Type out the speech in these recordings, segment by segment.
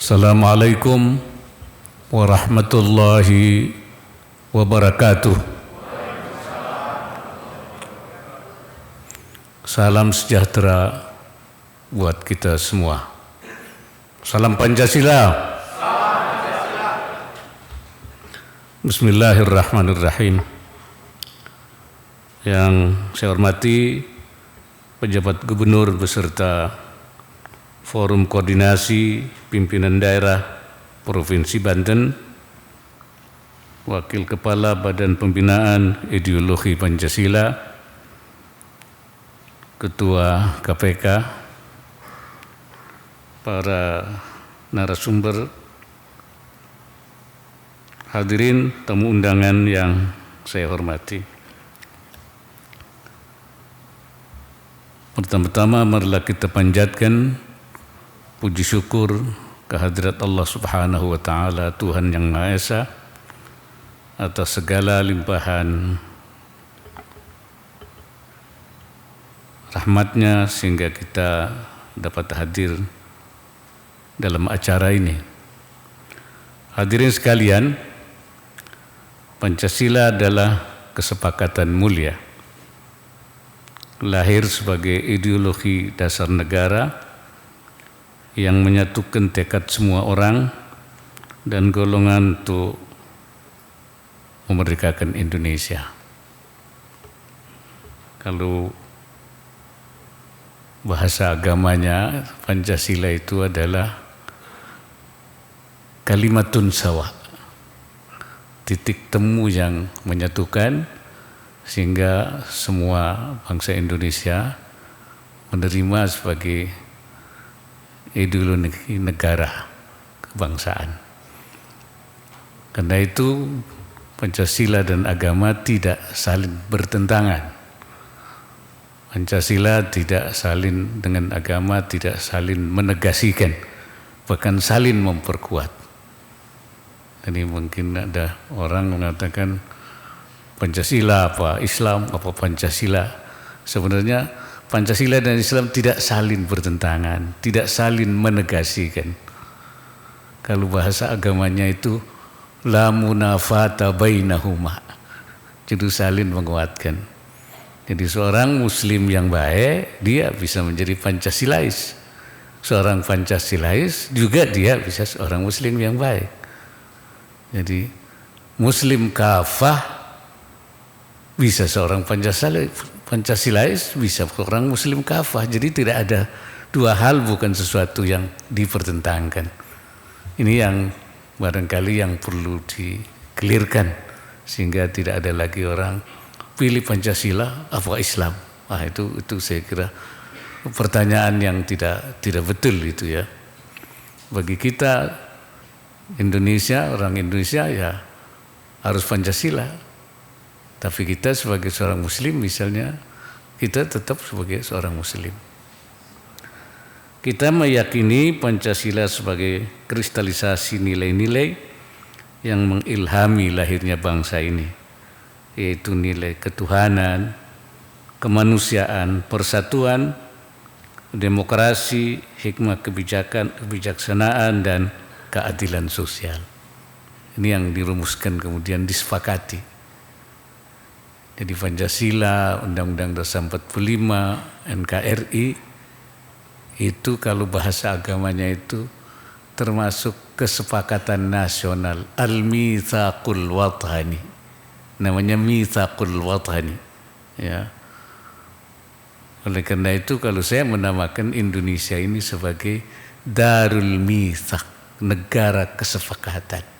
Assalamualaikum warahmatullahi wabarakatuh. Salam sejahtera buat kita semua. Salam Pancasila. Bismillahirrahmanirrahim. Yang saya hormati pejabat gubernur beserta Forum Koordinasi Pimpinan Daerah Provinsi Banten, Wakil Kepala Badan Pembinaan Ideologi Pancasila, Ketua KPK, para narasumber, hadirin tamu undangan yang saya hormati. Pertama-tama marilah kita panjatkan puji syukur kehadirat Allah Subhanahu wa Ta'ala, Tuhan Yang Maha Esa, atas segala limpahan rahmatnya sehingga kita dapat hadir dalam acara ini. Hadirin sekalian, Pancasila adalah kesepakatan mulia, lahir sebagai ideologi dasar negara yang menyatukan tekad semua orang dan golongan untuk memerdekakan Indonesia. Kalau bahasa agamanya, Pancasila itu adalah kalimatun sawa, titik temu yang menyatukan sehingga semua bangsa Indonesia menerima sebagai ideologi negara kebangsaan. Karena itu Pancasila dan agama tidak saling bertentangan. Pancasila tidak saling dengan agama, tidak saling menegasikan, bahkan saling memperkuat. Jadi mungkin ada orang mengatakan Pancasila apa Islam apa Pancasila. Sebenarnya Pancasila dan Islam tidak saling bertentangan, tidak saling menegasikan. Kalau bahasa agamanya itu la munafata bainahuma, jadi saling menguatkan. Jadi seorang Muslim yang baik dia bisa menjadi Pancasilais, seorang Pancasilais juga dia bisa seorang Muslim yang baik. Jadi Muslim kafah bisa seorang Pancasilais, bisa seorang Muslim kafah. Jadi tidak ada dua hal, bukan sesuatu yang dipertentangkan. Ini yang barangkali yang perlu dikelirkan sehingga tidak ada lagi orang pilih Pancasila apa Islam. Itu saya kira pertanyaan yang tidak betul itu ya. Bagi kita Indonesia, orang Indonesia ya harus Pancasila. Tapi kita sebagai seorang Muslim misalnya, kita tetap sebagai seorang Muslim. Kita meyakini Pancasila sebagai kristalisasi nilai-nilai yang mengilhami lahirnya bangsa ini, yaitu nilai ketuhanan, kemanusiaan, persatuan, demokrasi, hikmah kebijaksanaan, dan keadilan sosial. Ini yang dirumuskan kemudian disepakati. Jadi Pancasila, Undang-Undang Dasar 45, NKRI, itu kalau bahasa agamanya itu termasuk kesepakatan nasional, al-mitsaqul wathani. Namanya mitsaqul wathani. Ya. Oleh karena itu kalau saya menamakan Indonesia ini sebagai Darul Mitsaq, negara kesepakatan.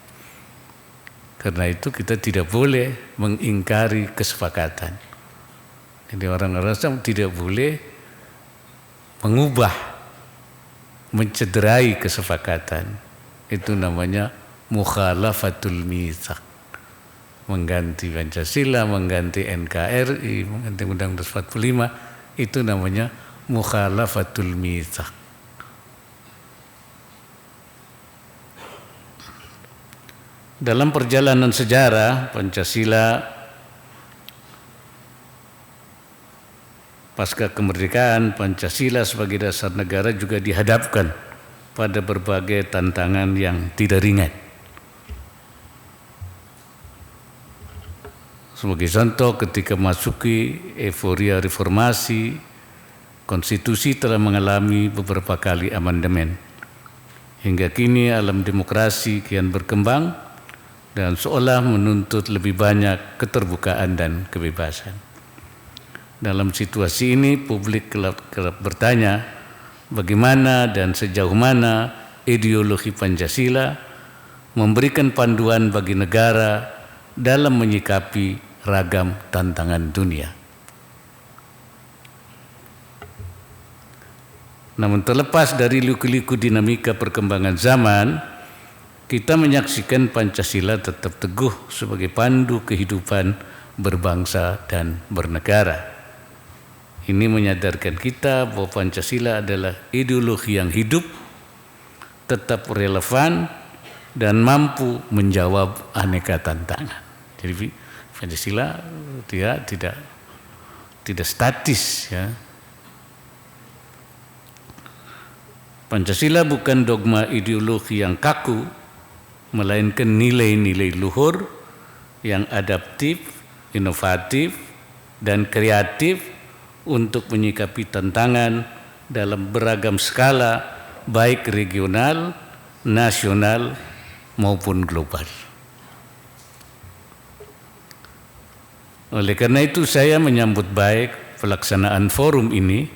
Karena itu kita tidak boleh mengingkari kesepakatan. Jadi orang-orang Islam tidak boleh mengubah, mencederai kesepakatan. Itu namanya mukhalafatul mitsaq. Mengganti Pancasila, mengganti NKRI, mengganti Undang-Undang 45, itu namanya mukhalafatul mitsaq. Dalam perjalanan sejarah Pancasila pasca kemerdekaan, Pancasila sebagai dasar negara juga dihadapkan pada berbagai tantangan yang tidak ringan. Sebagai contoh, ketika masuki euforia reformasi, konstitusi telah mengalami beberapa kali amandemen. Hingga kini alam demokrasi kian berkembang dan seolah menuntut lebih banyak keterbukaan dan kebebasan. Dalam situasi ini, publik kerap bertanya, bagaimana dan sejauh mana ideologi Pancasila memberikan panduan bagi negara dalam menyikapi ragam tantangan dunia. Namun terlepas dari liku-liku dinamika perkembangan zaman, kita menyaksikan Pancasila tetap teguh sebagai pandu kehidupan berbangsa dan bernegara. Ini menyadarkan kita bahwa Pancasila adalah ideologi yang hidup, tetap relevan, dan mampu menjawab aneka tantangan. Jadi Pancasila dia tidak statis, ya. Pancasila bukan dogma ideologi yang kaku, melainkan nilai-nilai luhur yang adaptif, inovatif, dan kreatif untuk menyikapi tantangan dalam beragam skala, baik regional, nasional, maupun global. Oleh karena itu, saya menyambut baik pelaksanaan forum ini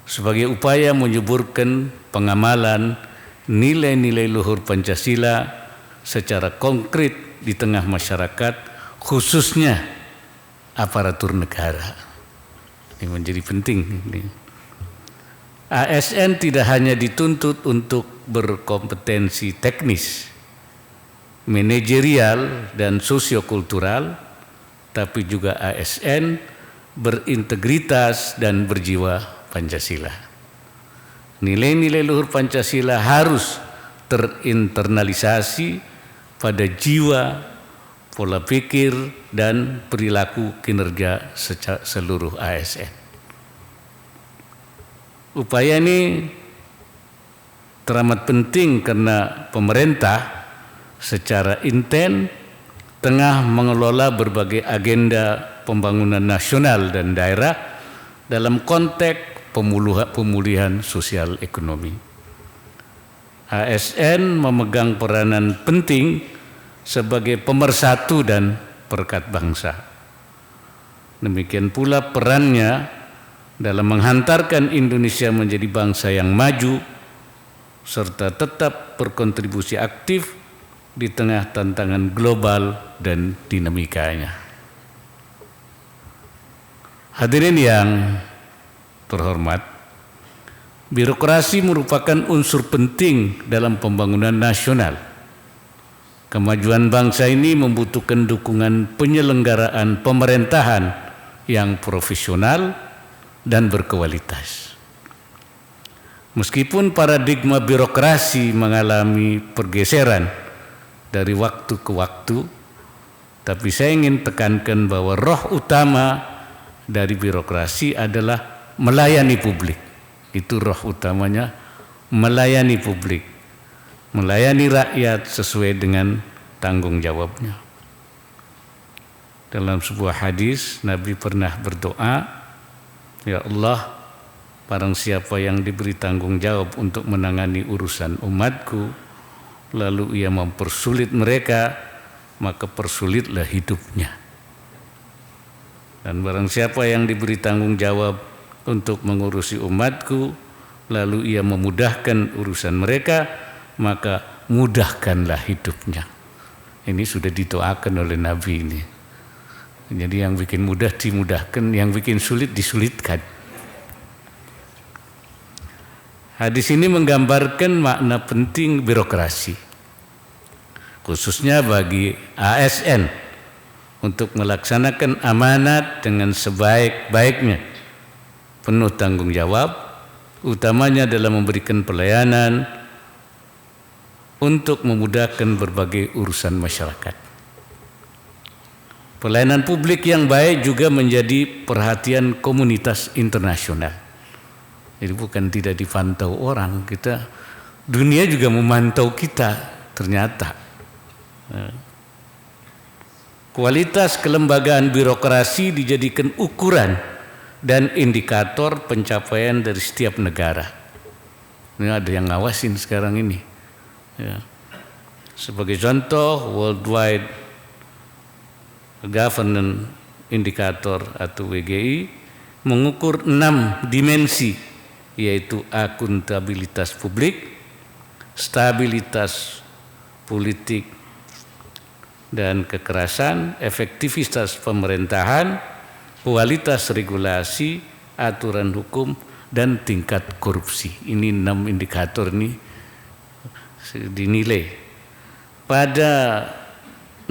sebagai upaya menyuburkan pengamalan nilai-nilai luhur Pancasila secara konkret di tengah masyarakat, khususnya aparatur negara. Ini menjadi penting. ASN tidak hanya dituntut untuk berkompetensi teknis, manajerial, dan sosiokultural, tapi juga ASN berintegritas dan berjiwa Pancasila. Nilai-nilai luhur Pancasila harus terinternalisasi pada jiwa, pola pikir, dan perilaku kinerja seluruh ASN. Upaya ini teramat penting karena pemerintah secara intens tengah mengelola berbagai agenda pembangunan nasional dan daerah dalam konteks pemulihan sosial ekonomi. ASN memegang peranan penting sebagai pemersatu dan perekat bangsa. Demikian pula perannya dalam menghantarkan Indonesia menjadi bangsa yang maju serta tetap berkontribusi aktif di tengah tantangan global dan dinamikanya. Hadirin yang terhormat, birokrasi merupakan unsur penting dalam pembangunan nasional. Kemajuan bangsa ini membutuhkan dukungan penyelenggaraan pemerintahan yang profesional dan berkualitas. Meskipun paradigma birokrasi mengalami pergeseran dari waktu ke waktu, tapi saya ingin tekankan bahwa roh utama dari birokrasi adalah melayani publik. Itu roh utamanya, melayani publik, melayani rakyat sesuai dengan tanggung jawabnya. Dalam sebuah hadis, Nabi pernah berdoa, ya Allah, barang siapa yang diberi tanggung jawab untuk menangani urusan umatku, lalu ia mempersulit mereka, maka persulitlah hidupnya. Dan barang siapa yang diberi tanggung jawab untuk mengurusi umatku, lalu ia memudahkan urusan mereka, maka mudahkanlah hidupnya. Ini sudah didoakan oleh Nabi ini. Jadi yang bikin mudah dimudahkan, yang bikin sulit disulitkan. Hadis ini menggambarkan makna penting birokrasi, khususnya bagi ASN untuk melaksanakan amanat dengan sebaik-baiknya, penuh tanggung jawab, utamanya dalam memberikan pelayanan untuk memudahkan berbagai urusan masyarakat. Pelayanan publik yang baik juga menjadi perhatian komunitas internasional. Jadi bukan tidak dipantau orang, kita dunia juga memantau kita ternyata. Kualitas kelembagaan birokrasi dijadikan ukuran dan indikator pencapaian dari setiap negara. Ini ada yang ngawasin sekarang ini. Ya. Sebagai contoh, Worldwide Governance Indicator atau WGI mengukur 6 dimensi, yaitu akuntabilitas publik, stabilitas politik dan kekerasan, efektivitas pemerintahan, kualitas regulasi, aturan hukum, dan tingkat korupsi. Ini 6 indikator ini dinilai. Pada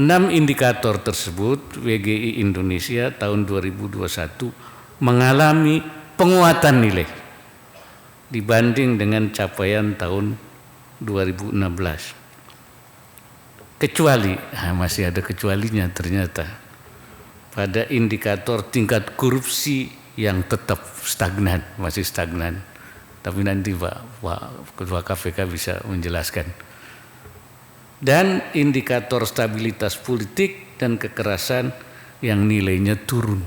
6 indikator tersebut, WGI Indonesia tahun 2021 mengalami penguatan nilai dibanding dengan capaian tahun 2016. Kecuali, masih ada kecualinya ternyata, pada indikator tingkat korupsi yang tetap stagnan, masih stagnan. Tapi nanti Pak Ketua KPK bisa menjelaskan. Dan indikator stabilitas politik dan kekerasan yang nilainya turun.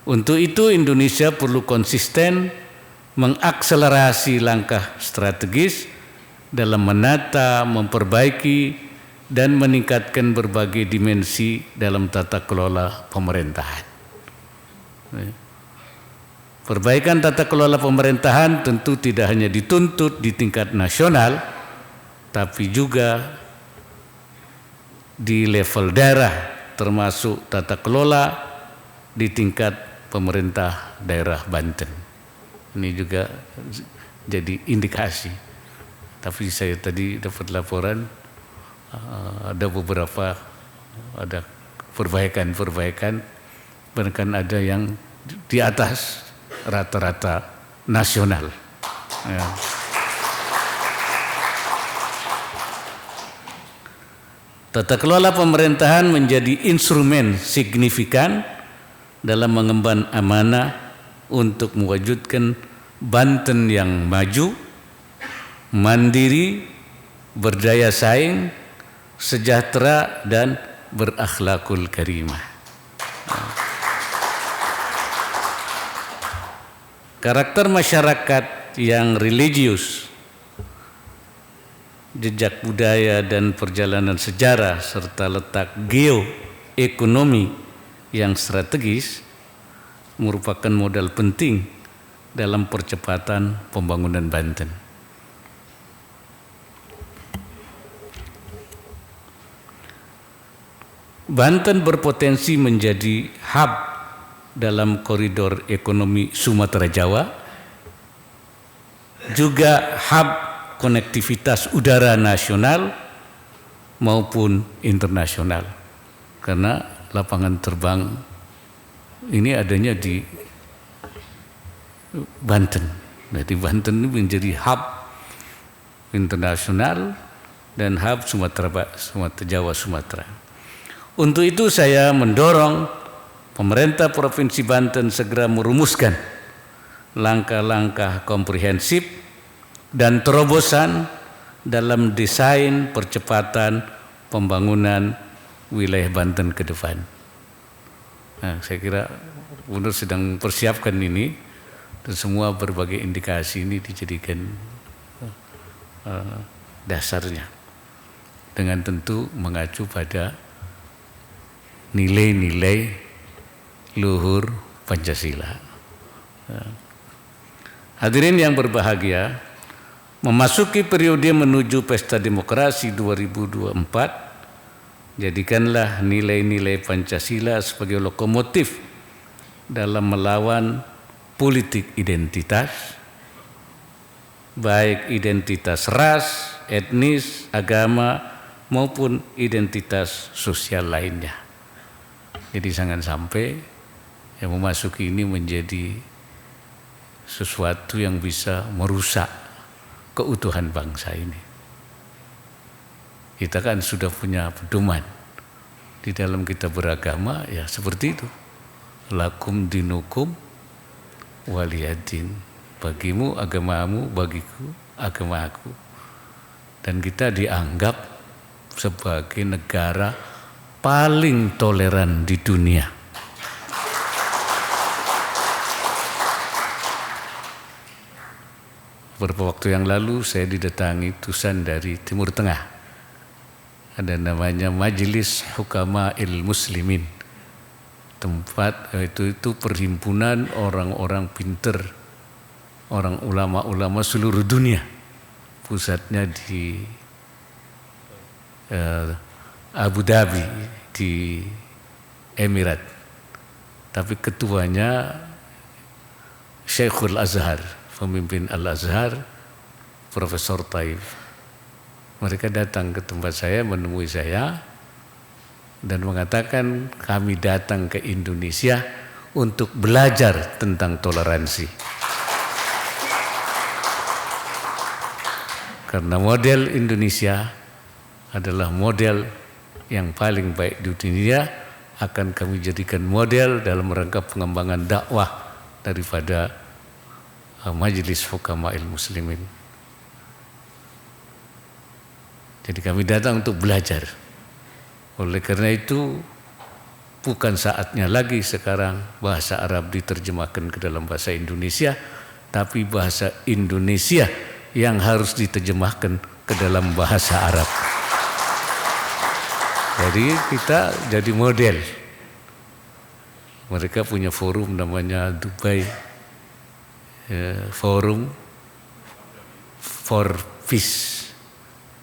Untuk itu Indonesia perlu konsisten mengakselerasi langkah strategis dalam menata, memperbaiki, dan meningkatkan berbagai dimensi dalam tata kelola pemerintahan. Perbaikan tata kelola pemerintahan tentu tidak hanya dituntut di tingkat nasional, tapi juga di level daerah, termasuk tata kelola di tingkat pemerintah daerah Banten. Ini juga jadi indikasi. Tapi saya tadi dapat laporan ada beberapa perbaikan, bahkan ada yang di atas rata-rata nasional. Ya. Tata kelola pemerintahan menjadi instrumen signifikan dalam mengemban amanah untuk mewujudkan Banten yang maju, mandiri, berdaya saing, sejahtera, dan berakhlakul karimah. Karakter masyarakat yang religius, jejak budaya dan perjalanan sejarah, serta letak geoekonomi yang strategis merupakan modal penting dalam percepatan pembangunan Banten. Banten berpotensi menjadi hub dalam koridor ekonomi Sumatera Jawa, juga hub konektivitas udara nasional maupun internasional, karena lapangan terbang ini adanya di Banten. Jadi Banten ini menjadi hub internasional dan hub Jawa-Sumatera. Untuk itu saya mendorong pemerintah Provinsi Banten segera merumuskan langkah-langkah komprehensif dan terobosan dalam desain percepatan pembangunan wilayah Banten ke depan. Nah, saya kira Gubernur sedang persiapkan ini, dan semua berbagai indikasi ini dijadikan dasarnya, dengan tentu mengacu pada nilai-nilai luhur Pancasila. Hadirin yang berbahagia, memasuki periode menuju Pesta Demokrasi 2024, jadikanlah nilai-nilai Pancasila sebagai lokomotif dalam melawan politik identitas, baik identitas ras, etnis, agama, maupun identitas sosial lainnya. Jadi jangan sampai yang memasuki ini menjadi sesuatu yang bisa merusak keutuhan bangsa ini. Kita kan sudah punya pedoman di dalam kita beragama, ya seperti itu. Lakum dinukum waliyadin, bagimu agamamu, bagiku agamaku. Dan kita dianggap sebagai negara paling toleran di dunia. Beberapa waktu yang lalu saya didatangi utusan dari Timur Tengah. Ada namanya Majelis Hukama'il Muslimin. Tempat itu perhimpunan orang-orang pinter, orang ulama-ulama seluruh dunia. Pusatnya di Abu Dhabi di Emirat. Tapi ketuanya Syekhul Azhar, pemimpin Al-Azhar, Profesor Taif. Mereka datang ke tempat saya, menemui saya dan mengatakan kami datang ke Indonesia untuk belajar tentang toleransi. Karena model Indonesia adalah model yang paling baik di dunia, akan kami jadikan model dalam rangka pengembangan dakwah daripada Majelis Hukama'il Muslimin. Jadi kami datang untuk belajar. Oleh karena itu bukan saatnya lagi sekarang bahasa Arab diterjemahkan ke dalam bahasa Indonesia, tapi bahasa Indonesia yang harus diterjemahkan ke dalam bahasa Arab. Jadi kita jadi model. Mereka punya forum namanya Dubai Forum for Peace,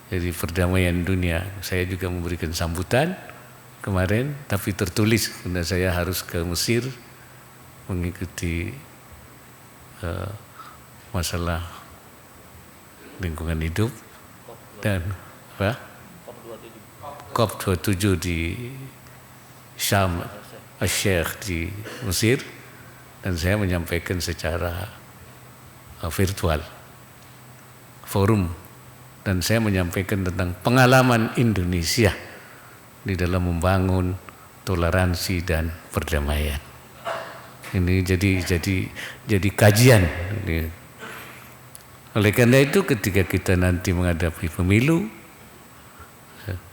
jadi perdamaian dunia. Saya juga memberikan sambutan kemarin, tapi tertulis karena saya harus ke Mesir mengikuti masalah lingkungan hidup dan COP27 di Syam Al-Sheikh di Mesir, dan saya menyampaikan secara virtual forum, dan saya menyampaikan tentang pengalaman Indonesia di dalam membangun toleransi dan perdamaian. Ini jadi kajian. Oleh karena itu ketika kita nanti menghadapi pemilu,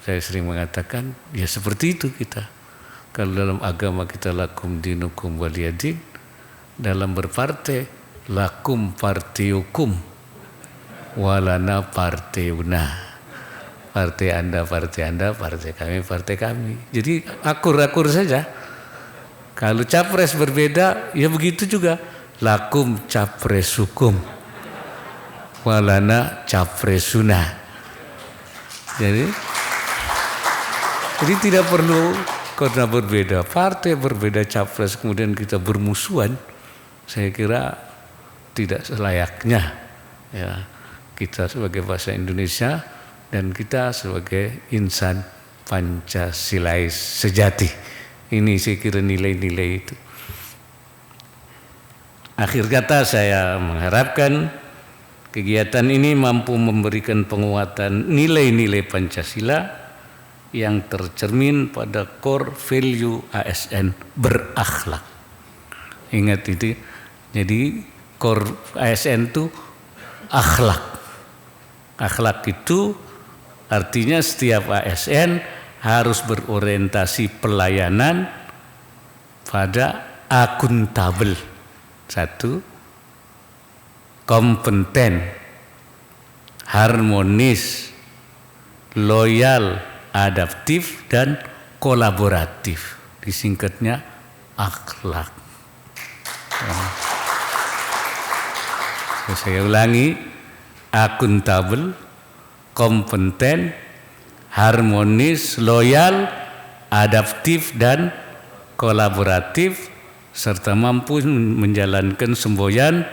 saya sering mengatakan ya seperti itu kita. Kalau dalam agama kita lakum dinukum waliyadin, dalam berpartai lakum partiukum walana partaiuna. Partai Anda, partai kami. Jadi akur-akur saja. Kalau capres berbeda, ya begitu juga. Lakum capres hukum, walana capresuna. Jadi tidak perlu karena berbeda partai, berbeda capres, kemudian kita bermusuhan. Saya kira tidak selayaknya ya, kita sebagai bangsa Indonesia dan kita sebagai insan Pancasilais sejati. Ini saya kira nilai-nilai itu. Akhir kata saya mengharapkan kegiatan ini mampu memberikan penguatan nilai-nilai Pancasila yang tercermin pada core value ASN, berakhlak. Ingat itu. Jadi core ASN itu akhlak. Akhlak itu artinya setiap ASN harus berorientasi pelayanan pada akuntabel. Satu, kompeten, harmonis, loyal, adaptif, dan kolaboratif. Disingkatnya akhlak. Saya ulangi, akuntabel, kompeten, harmonis, loyal, adaptif, dan kolaboratif, serta mampu menjalankan semboyan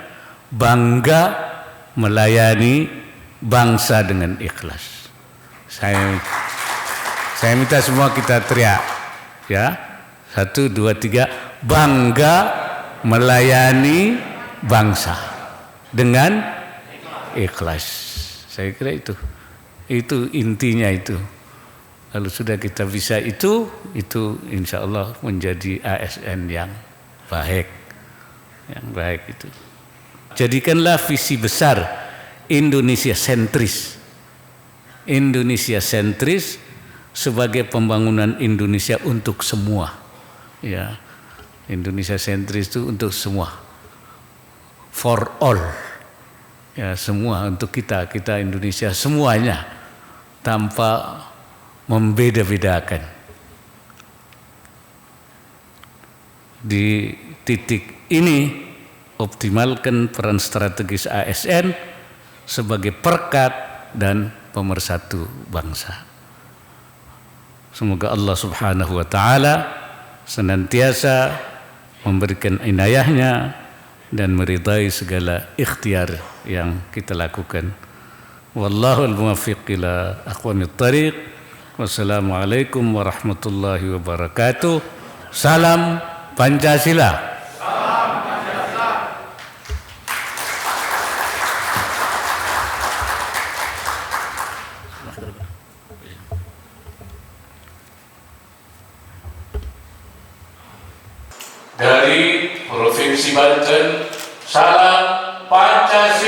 bangga melayani bangsa dengan ikhlas. Saya minta semua kita teriak, ya, 1, 2, 3, bangga melayani bangsa dengan ikhlas. Saya kira itu intinya itu. Kalau sudah kita bisa itu insya Allah menjadi ASN yang baik itu. Jadikanlah visi besar Indonesia sentris. Indonesia sentris sebagai pembangunan Indonesia untuk semua. Ya, Indonesia sentris itu untuk semua. For all. Ya, semua untuk kita Indonesia semuanya tanpa membeda-bedakan. Di titik ini optimalkan peran strategis ASN sebagai perekat dan pemersatu bangsa. Semoga Allah Subhanahu wa taala senantiasa memberikan inayahnya dan meridai segala ikhtiar yang kita lakukan. Wallahu al-muwaffiq ila aqwamit thariq. Wassalamualaikum warahmatullahi wabarakatuh. Salam Pancasila. Dari Provinsi Banten, salam Pancasila.